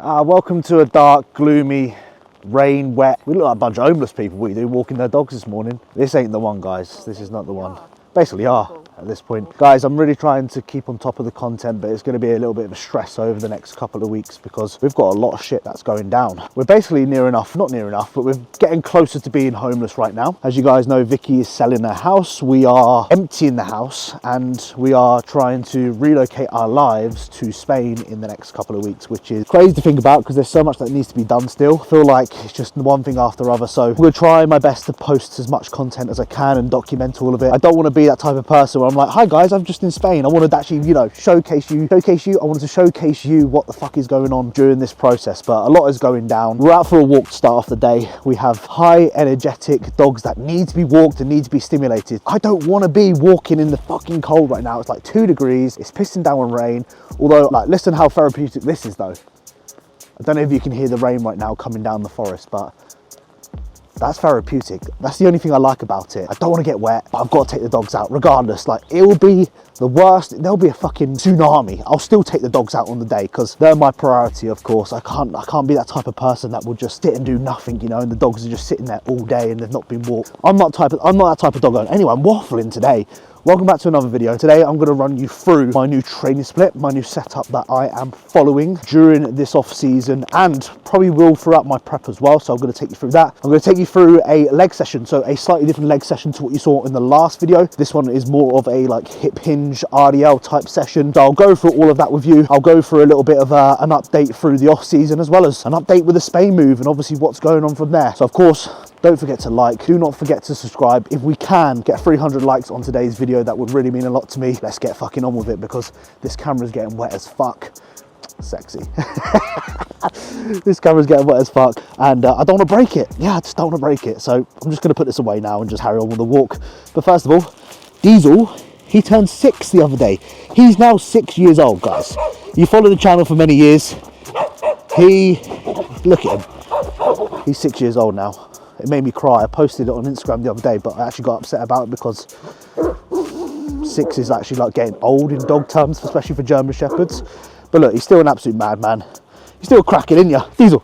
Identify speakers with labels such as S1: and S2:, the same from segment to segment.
S1: Welcome to a dark, gloomy, rain, wet. We look like a bunch of homeless people, we do, walking their dogs this morning. This ain't the one, guys. This is not the one. Basically are at this point. Guys, I'm really trying to keep on top of the content, but it's going to be a little bit of a stress over the next couple of weeks because we've got a lot of shit that's going down. We're basically not near enough, but we're getting closer to being homeless right now. As you guys know, Vicky is selling her house. We are emptying the house and we are trying to relocate our lives to Spain in the next couple of weeks, which is crazy to think about because there's so much that needs to be done still. I feel like it's just one thing after the other. So I'm going to try my best to post as much content as I can and document all of it. I don't want to be that type of person where I'm like, hi guys, I'm just in Spain. I wanted to actually, showcase you. I wanted to showcase you what the fuck is going on during this process, but a lot is going down. We're out for a walk to start off the day. We have high energetic dogs that need to be walked and need to be stimulated. I don't want to be walking in the fucking cold right now. It's like 2 degrees. It's pissing down with rain. Although, like, listen how therapeutic this is though. I don't know if you can hear the rain right now coming down the forest, but that's therapeutic. That's the only thing I like about it. I don't want to get wet, but I've got to take the dogs out regardless. Like, it will be the worst. There'll be a fucking tsunami. I'll still take the dogs out on the day because they're my priority, of course. I can't be that type of person that will just sit and do nothing, and the dogs are just sitting there all day and they've not been walked. I'm not that type of dog owner. Anyway, I'm waffling today. Welcome back to another video. Today I'm going to run you through my new training split, my new setup that I am following during this off season and probably will throughout my prep as well. So I'm going to take you through that. I'm going to take you through a leg session, so a slightly different leg session to what you saw in the last video. This one is more of a like hip hinge RDL type session. So I'll go through all of that with you. I'll go through a little bit of an update through the off season as well as an update with the Spain move and obviously what's going on from there. So of course, don't forget to like, do not forget to subscribe. If we can get 300 likes on today's video, that would really mean a lot to me. Let's get fucking on with it because this camera's getting wet as fuck. Sexy. This camera's getting wet as fuck and I don't want to break it. Yeah, I just don't want to break it. So I'm just going to put this away now and just carry on with the walk. But first of all, Diesel, he turned 6 the other day. He's now 6 years old, guys. You follow the channel for many years. Look at him. He's 6 years old now. It made me cry. I posted it on Instagram the other day, but I actually got upset about it because 6 is actually like getting old in dog terms, especially for German Shepherds. But look, he's still an absolute madman. He's still cracking in ya, Diesel.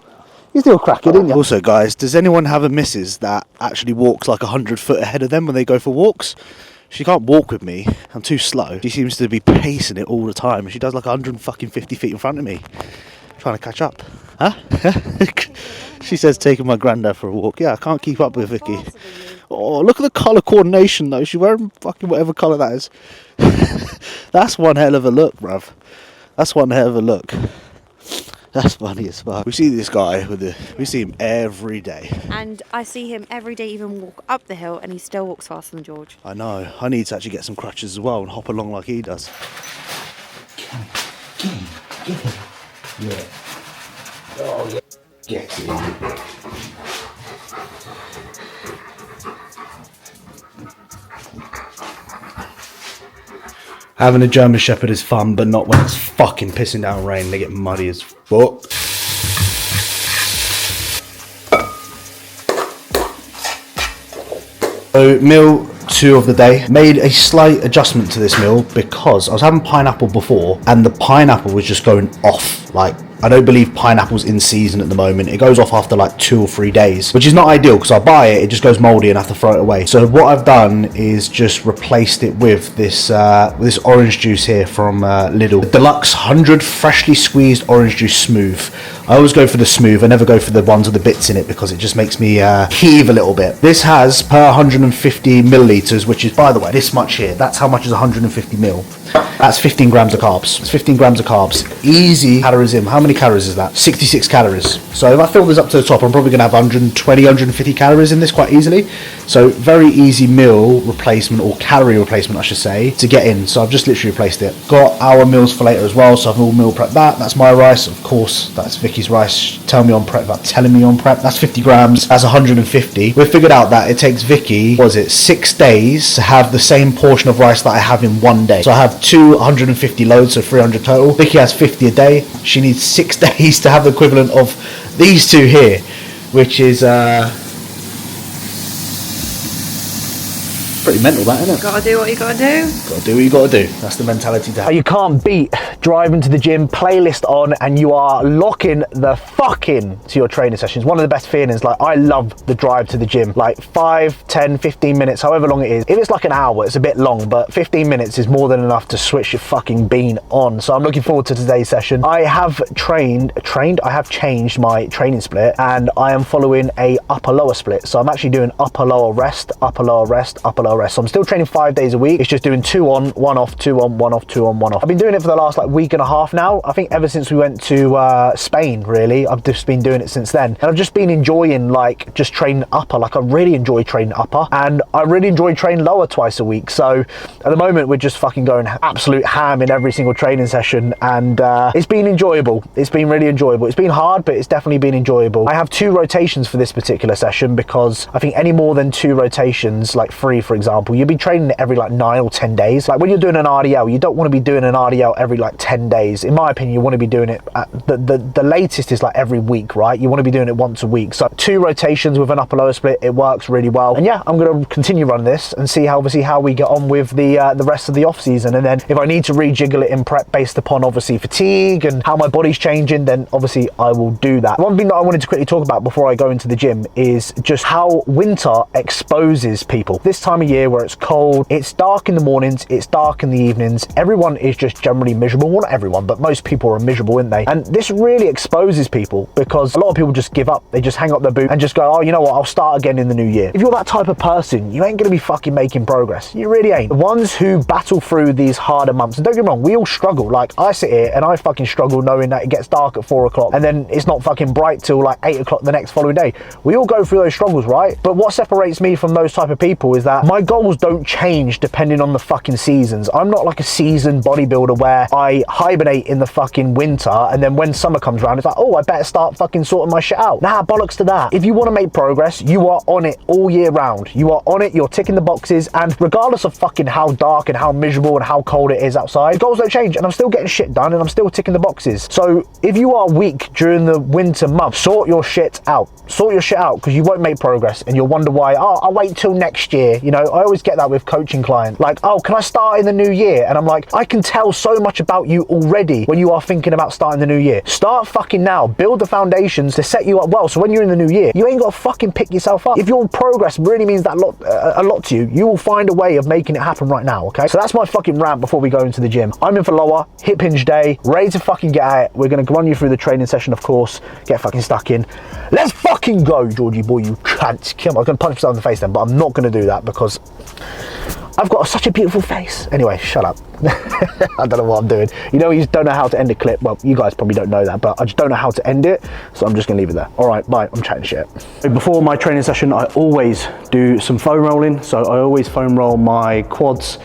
S1: He's still cracking in ya. Also, guys, does anyone have a missus that actually walks like 100 foot ahead of them when they go for walks? She can't walk with me. I'm too slow. She seems to be pacing it all the time. She does like 150 feet in front of me, trying to catch up. Huh? She says taking my granddad for a walk. Yeah, I can't keep up with Vicky. Oh, look at the colour coordination though. She's wearing fucking whatever colour that is. That's one hell of a look, bruv. That's one hell of a look. That's funny as fuck. We see this guy we see him every day. And
S2: I see him every day even walk up the hill and he still walks faster than George.
S1: I know. I need to actually get some crutches as well and hop along like he does. Get him. Yeah. Oh, yeah. Get him. Having a German Shepherd is fun, but not when it's fucking pissing down rain. They get muddy as fuck. So, meal 2 of the day. Made a slight adjustment to this meal because I was having pineapple before and the pineapple was just going off. Like, I don't believe pineapple's in season at the moment. It goes off after like 2 or 3 days, which is not ideal because I buy it, it just goes moldy and I have to throw it away. So what I've done is just replaced it with this orange juice here from Lidl. The Deluxe 100 freshly squeezed orange juice smooth. I always go for the smooth. I never go for the ones with the bits in it because it just makes me heave a little bit. This has per 150 milliliters, which is, by the way, this much here. That's how much is 150 mil. That's 15 grams of carbs. It's 15 grams of carbs. Easy calories in. How many calories is that? 66 calories. So if I fill this up to the top, I'm probably going to have 120, 150 calories in this quite easily. So very easy meal replacement, or calorie replacement, I should say, to get in. So I've just literally replaced it. Got our meals for later as well, so I've all meal prep that. That's my rice, of course. That's Vicky's rice. Tell me on prep without telling me on prep. That's 50 grams. That's 150. We've figured out that it takes Vicky, 6 days to have the same portion of rice that I have in 1 day. So I have 150 loads, so 300 total. Vicky has 50 a day. She needs 6 days to have the equivalent of these 2 here, which is pretty mental, that, isn't it?
S2: Gotta do what you gotta do.
S1: Gotta do what you gotta do. That's the mentality to have. You can't beat driving to the gym, playlist on, and you are locking the fuck in to your training sessions. One of the best feelings. Like, I love the drive to the gym. Like 5, 10, 15 minutes, however long it is. If it's like an hour, it's a bit long, but 15 minutes is more than enough to switch your fucking bean on. So I'm looking forward to today's session. I have I have changed my training split, and I am following a upper lower split. So I'm actually doing upper lower rest, upper lower rest, upper lower rest. So I'm still training 5 days a week. It's just doing 2 on, 1 off, 2 on, 1 off, 2 on, 1 off. I've been doing it for the last like week and a half now. I think ever since we went to Spain, really. I've just been doing it since then. And I've just been enjoying like just training upper. Like, I really enjoy training upper, and I really enjoy training lower twice a week. So at the moment we're just fucking going absolute ham in every single training session, and it's been enjoyable. It's been really enjoyable. It's been hard, but it's definitely been enjoyable. I have 2 rotations for this particular session, because I think any more than 2 rotations, like 3 for example, you'll be training it every like 9 or 10 days. Like, when you're doing an RDL, you don't want to be doing an RDL every like 10 days. In my opinion, you want to be doing it at the latest is like every week, right? You want to be doing it once a week. So 2 rotations with an upper lower split, it works really well. And yeah, I'm going to continue running this and see how we get on with the rest of the off season. And then if I need to rejiggle it in prep based upon obviously fatigue and how my body's changing, then obviously I will do that. One thing that I wanted to quickly talk about before I go into the gym is just how winter exposes people. This time of year where it's cold, it's dark in the mornings, it's dark in the evenings, everyone is just generally miserable. Well, not everyone, but most people are miserable, aren't they? And this really exposes people, because a lot of people just give up. They just hang up their boot and just go, oh, you know what, I'll start again in the new year. If you're that type of person, you ain't gonna be fucking making progress. You really ain't. The ones who battle through these harder months, and don't get me wrong, we all struggle. Like, I sit here and I fucking struggle knowing that it gets dark at 4 o'clock and then it's not fucking bright till like 8 o'clock the next following day. We all go through those struggles, right? But what separates me from those type of people is that my goals don't change depending on the fucking seasons. I'm not like a seasoned bodybuilder where I hibernate in the fucking winter and then when summer comes around, it's like, oh, I better start fucking sorting my shit out. Nah, bollocks to that. If you want to make progress, you are on it all year round. You are on it, you're ticking the boxes, and regardless of fucking how dark and how miserable and how cold it is outside, goals don't change, and I'm still getting shit done and I'm still ticking the boxes. So if you are weak during the winter months, sort your shit out. Sort your shit out, because you won't make progress and you'll wonder why, oh, I'll wait till next year. You know, I always get that with coaching clients. Like, oh, can I start in the new year? And I'm like, I can tell so much about you already when you are thinking about starting the new year. Start fucking now. Build the foundations to set you up well, so when you're in the new year, you ain't got to fucking pick yourself up. If your progress really means that a lot to you, you will find a way of making it happen right now, okay? So that's my fucking rant before we go into the gym. I'm in for lower, hip hinge day, ready to fucking get at it. We're going to run you through the training session, of course, get fucking stuck in. Let's fucking go, Georgie boy, you cunt. Come on, I was going to punch myself in the face then, but I'm not going to do that because I've got such a beautiful face. Anyway, shut up. I don't know what I'm doing. You know, you just don't know how to end a clip. Well, you guys probably don't know that, but I just don't know how to end it, so I'm just gonna leave it there. All right, bye, I'm chatting shit. Before my training session, I always do some foam rolling. So I always foam roll my quads,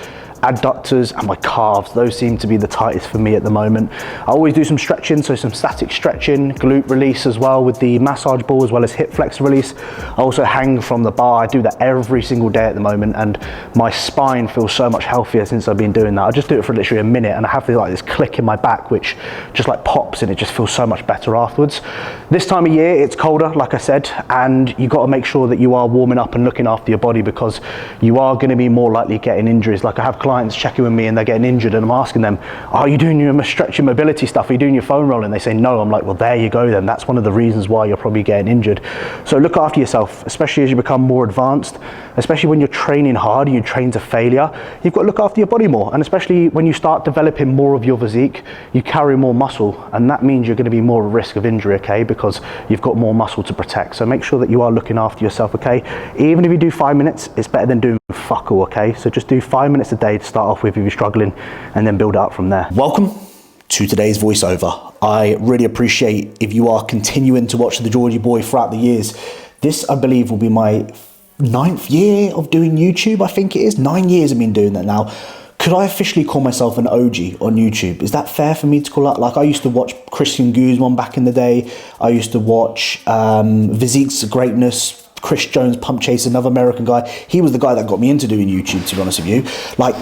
S1: adductors and my calves. Those seem to be the tightest for me at the moment. I always do some stretching, so some static stretching, glute release as well with the massage ball, as well as hip flexor release. I also hang from the bar. I do that every single day at the moment, and my spine feels so much healthier since I've been doing that. I just do it for literally a minute and I have this click in my back which just like pops, and it just feels so much better afterwards. This time of year it's colder, like I said, and you got to make sure that you are warming up and looking after your body, because you are going to be more likely getting injuries. Like, I have clients checking with me and they're getting injured, and I'm asking them, are you doing your stretch and mobility stuff? Are you doing your foam rolling? They say no. I'm like, well, there you go then. That's one of the reasons why you're probably getting injured. So look after yourself, especially as you become more advanced, especially when you're training hard and you train to failure. You've got to look after your body more, and especially when you start developing more of your physique, you carry more muscle, and that means you're going to be more at risk of injury, okay, because you've got more muscle to protect. So make sure that you are looking after yourself, okay? Even if you do 5 minutes, it's better than doing fuck all, okay? So just do 5 minutes a day to start off with if you're struggling, and then build it up from there. Welcome to today's voiceover. I really appreciate if you are continuing to watch the Georgie Boy throughout the years. This, I believe, will be my 9th year of doing YouTube, I think it is. 9 years I've been doing that now. Could I officially call myself an OG on YouTube? Is that fair for me to call out? Like, I used to watch Christian Guzman back in the day. I used to watch Physique's Greatness, Chris Jones, Pump Chase, another American guy. He was the guy that got me into doing YouTube, to be honest with you. Like,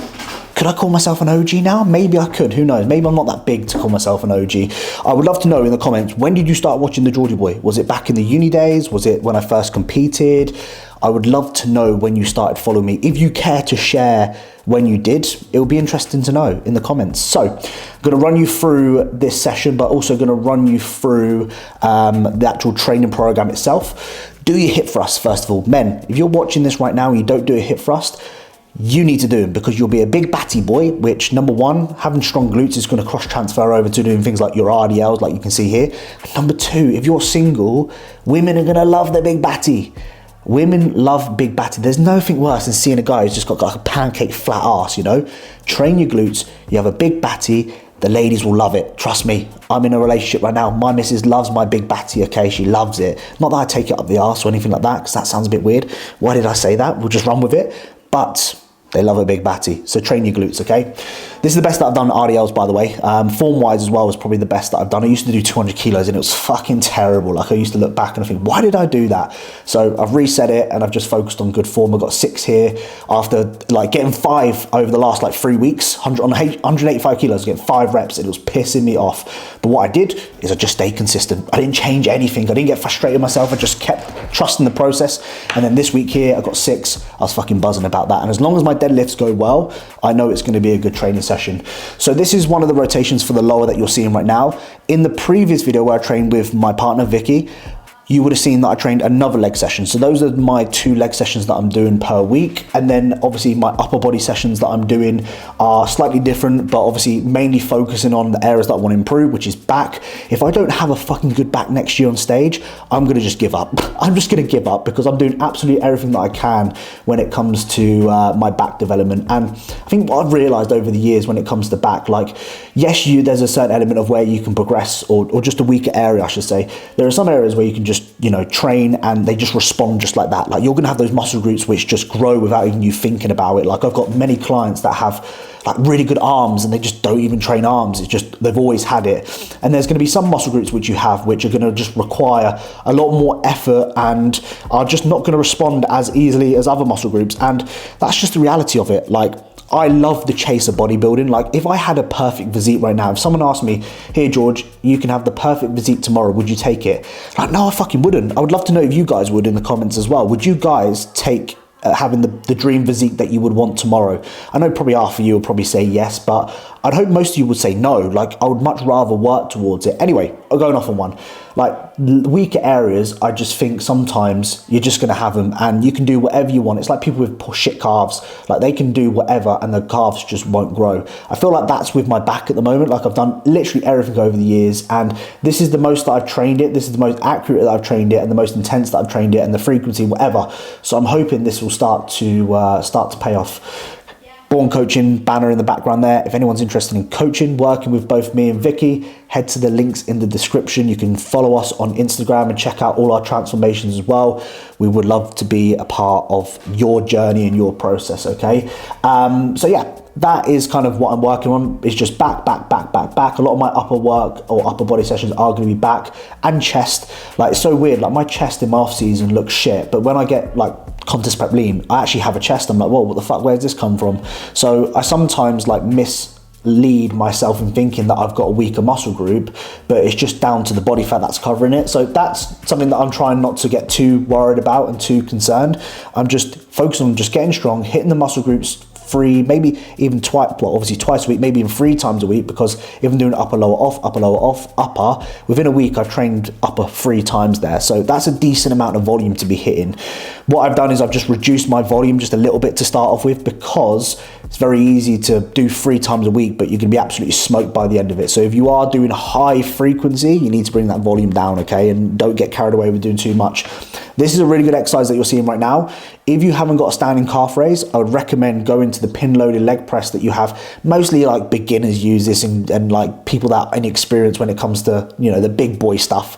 S3: Could I call myself an OG now? Maybe I could, who knows? Maybe I'm not that big to call myself an OG. I would love to know in the comments, when did you start watching the Geordie Boy? Was it back in the uni days? Was it when I first competed? I would love to know when you started following me. If you care to share when you did, it would be interesting to know in the comments. So I'm gonna run you through this session, but also gonna run you through the actual training program itself. Do your hip thrust, first of all. Men, if you're watching this right now and you don't do a hip thrust, you need to do them because you'll be a big batty boy, which number one, having strong glutes is gonna cross transfer over to doing things like your RDLs, like you can see here. And number two, if you're single, women are gonna love the big batty. Women love big batty. There's nothing worse than seeing a guy who's just got like a pancake flat ass, you know? Train your glutes, you have a big batty, the ladies will love it. Trust me, I'm in a relationship right now. My missus loves my big batty, okay? She loves it. Not that I take it up the arse or anything like that, because that sounds a bit weird. Why did I say that? We'll just run with it. But they love a big batty. So train your glutes, okay? This is the best that I've done RDLs, by the way. Form-wise as well was probably the best that I've done. I used to do 200 kilos and it was fucking terrible. Like I used to look back and I think, why did I do that? So I've reset it and I've just focused on good form. I've got 6 here after like getting 5 over the last like 3 weeks, 185 kilos, getting 5 reps and it was pissing me off. But what I did is I just stayed consistent. I didn't change anything. I didn't get frustrated with myself. I just kept trusting the process. And then this week here, I got 6. I was fucking buzzing about that. And as long as my deadlifts go well, I know it's going to be a good training session. So this is one of the rotations for the lower that you're seeing right now. In the previous video where I trained with my partner Vicky, you would have seen that I trained another leg session. So those are my 2 leg sessions that I'm doing per week. And then obviously my upper body sessions that I'm doing are slightly different, but obviously mainly focusing on the areas that I want to improve, which is back. If I don't have a fucking good back next year on stage, I'm going to just give up. I'm just going to give up because I'm doing absolutely everything that I can when it comes to my back development. And I think what I've realized over the years when it comes to back, like, yes, there's a certain element of where you can progress or just a weaker area, I should say. There are some areas where you can just, you know, train and they just respond just like that. Like you're gonna have those muscle groups which just grow without even you thinking about it. Like I've got many clients that have like really good arms and they just don't even train arms. It's just, they've always had it. And there's gonna be some muscle groups which you have, which are gonna just require a lot more effort and are just not gonna respond as easily as other muscle groups. And that's just the reality of it. Like, I love the chase of bodybuilding. Like if I had a perfect physique right now, if someone asked me, here George, you can have the perfect physique tomorrow, would you take it? Like, no, I fucking wouldn't. I would love to know if you guys would in the comments as well. Would you guys take having the dream physique that you would want tomorrow? I know probably half of you will probably say yes, but I'd hope most of you would say no. Like I would much rather work towards it. Anyway, I'm going off on one. Like weaker areas, I just think sometimes you're just gonna have them and you can do whatever you want. It's like people with shit calves, like they can do whatever and the calves just won't grow. I feel like that's with my back at the moment. Like I've done literally everything over the years and this is the most that I've trained it. This is the most accurate that I've trained it and the most intense that I've trained it and the frequency, whatever. So I'm hoping this will start to pay off. Born Coaching banner in the background there. If anyone's interested in coaching, working with both me and Vicky, head to the links in the description. You can follow us on Instagram and check out all our transformations as well. We would love to be a part of your journey and your process, okay? So yeah, that is kind of what I'm working on. It's just back. A lot of my upper work or upper body sessions are going to be back and chest. Like it's so weird. Like my chest in my off season looks shit, but when I get like contest prep lean, I actually have a chest. I'm like, whoa, what the fuck? Where's this come from? So I sometimes like mislead myself in thinking that I've got a weaker muscle group, but it's just down to the body fat that's covering it. So that's something that I'm trying not to get too worried about and too concerned. I'm just focusing on just getting strong, hitting the muscle groups 3, maybe even twice, well obviously twice a week, maybe even 3 times a week, because if I'm doing upper, lower, off, upper, lower, off, upper, within a week I've trained upper 3 times there. So that's a decent amount of volume to be hitting. What I've done is I've just reduced my volume just a little bit to start off with, because it's very easy to do 3 times a week, but you can be absolutely smoked by the end of it. So if you are doing high frequency, you need to bring that volume down, okay? And don't get carried away with doing too much. This is a really good exercise that you're seeing right now. If you haven't got a standing calf raise, I would recommend going to the pin loaded leg press that you have. Mostly like beginners use this and like people that are inexperienced when it comes to, you know, the big boy stuff.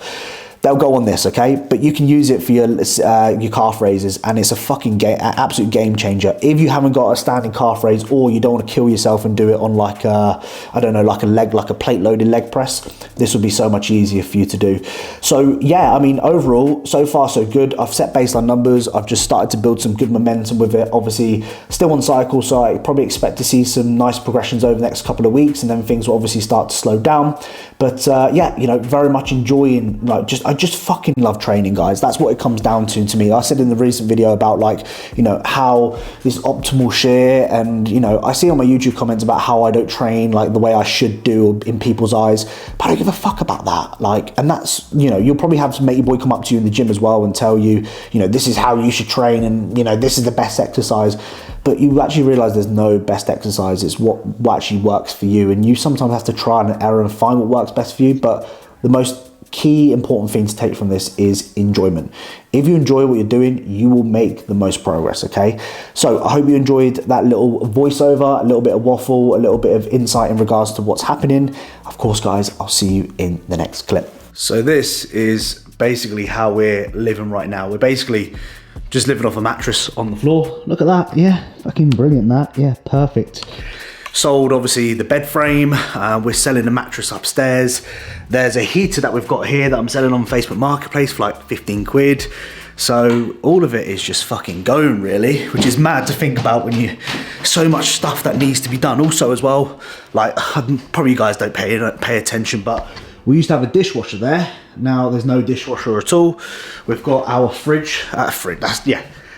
S3: they'll go on this, okay? But you can use it for your calf raises, and it's a fucking absolute game changer. If you haven't got a standing calf raise, or you don't want to kill yourself and do it on like a, I don't know, like a plate loaded leg press, this would be so much easier for you to do. So yeah, I mean, overall, so far so good. I've set baseline numbers. I've just started to build some good momentum with it. Obviously, still on cycle, so I probably expect to see some nice progressions over the next couple of weeks, and then things will obviously start to slow down. But yeah, you know, very much enjoying, like, I just fucking love training, guys. That's what it comes down to me. I said in the recent video about, like, you know, how this optimal shit, and, you know, I see on my YouTube comments about how I don't train like the way I should do in people's eyes, but I don't give a fuck about that. Like, and that's, you know, you'll probably have some matey boy come up to you in the gym as well and tell you, you know, this is how you should train, and, you know, this is the best exercise. But you actually realize there's no best exercise. It's what actually works for you, and you sometimes have to try and error and find what works best for you. But the most key important thing to take from this is enjoyment. If you enjoy what you're doing, you will make the most progress, okay? So I hope you enjoyed that little voiceover, a little bit of waffle, a little bit of insight in regards to what's happening. Of course, guys, I'll see you in the next clip. So this is basically how we're living right now. We're basically just living off a mattress on the floor. Look at that. Yeah, fucking brilliant that. Yeah, perfect. Sold, obviously, the bed frame. We're selling a mattress upstairs. There's a heater that we've got here that I'm selling on Facebook Marketplace for like 15 quid. So all of it is just fucking going, really, which is mad to think about when you, so much stuff that needs to be done. Also as well, like, probably you guys don't pay attention, but we used to have a dishwasher there. Now there's no dishwasher at all. We've got our fridge,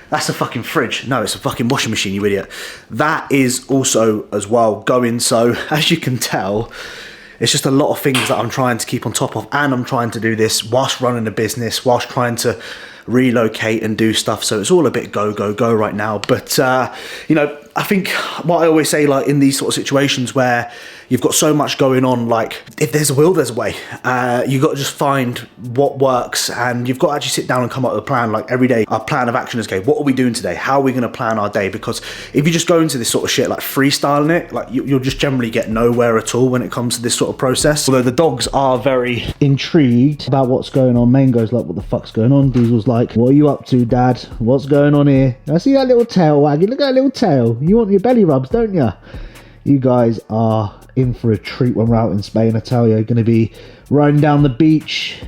S3: that's a fucking fridge. No, it's a fucking washing machine, you idiot. That is also as well going. So as you can tell, it's just a lot of things that I'm trying to keep on top of, and I'm trying to do this whilst running a business, whilst trying to relocate and do stuff. So it's all a bit go right now. But you know, I think what I always say, like, in these sort of situations where you've got so much going on, like, if there's a will, there's a way. You got to just find what works, and you've got to actually sit down and come up with a plan. Like, every day, our plan of action is, okay, what are we doing today? How are we going to plan our day? Because if you just go into this sort of shit, like freestyling it, like, you'll just generally get nowhere at all when it comes to this sort of process. Although the dogs are very intrigued about what's going on. Mango's like, what the fuck's going on? Diesel's like, what are you up to, Dad? What's going on here? I see that little tail wagging. Look at that little tail. You want your belly rubs, don't you? You guys are in for a treat when we're out in Spain. I tell you, you're going to be riding down the beach,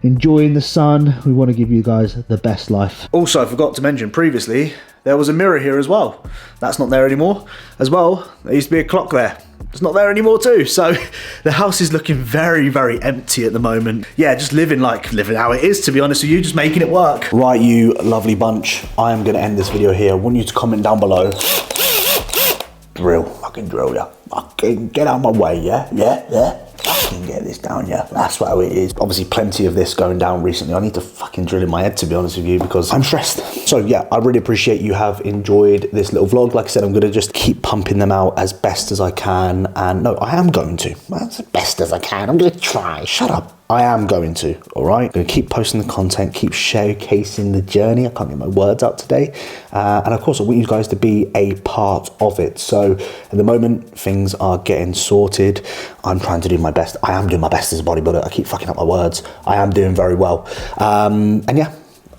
S3: enjoying the sun. We want to give you guys the best life. Also, I forgot to mention previously, there was a mirror here as well. That's not there anymore. As well, there used to be a clock there. It's not there anymore too. So the house is looking very empty at the moment. Yeah, just living how it is, to be honest with you, just making it work. Right, you lovely bunch, I am going to end this video here. I want you to comment down below. Fucking drill, yeah. Fucking get out of my way, yeah? Fucking get this down, yeah. That's how it is. Obviously, plenty of this going down recently. I need to fucking drill in my head, to be honest with you, because I'm stressed. So yeah, I really appreciate you have enjoyed this little vlog. Like I said, I'm going to just keep pumping them out as best as I can. And no, I am going to. As best as I can. I'm going to try. Shut up. I am going to, all right? I'm going to keep posting the content, keep showcasing the journey. I can't get my words out today. And of course, I want you guys to be a part of it. So at the moment, things are getting sorted. I'm trying to do my best. I am doing my best as a bodybuilder. I keep fucking up my words. I am doing very well. And yeah,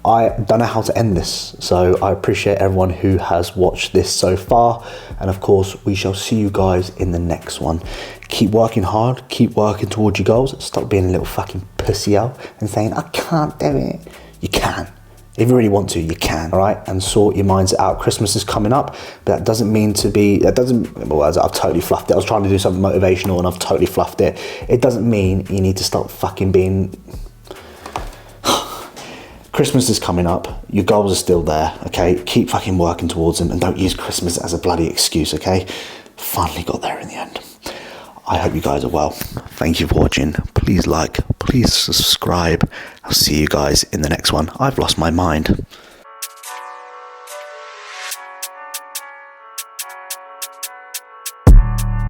S3: I don't know how to end this. So I appreciate everyone who has watched this so far. And of course, we shall see you guys in the next one. Keep working hard, keep working towards your goals. Stop being a little fucking pussy out and saying, I can't do it. You can. If you really want to, you can, all right? And sort your mindset out. Christmas is coming up, but that doesn't mean to be, I've totally fluffed it. I was trying to do something motivational and I've totally fluffed it. It doesn't mean you need to stop fucking being, Christmas is coming up. Your goals are still there, okay? Keep fucking working towards them and don't use Christmas as a bloody excuse, okay? Finally got there in the end. I hope you guys are well. Thank you for watching. Please like, please subscribe. I'll see you guys in the next one. I've lost my mind.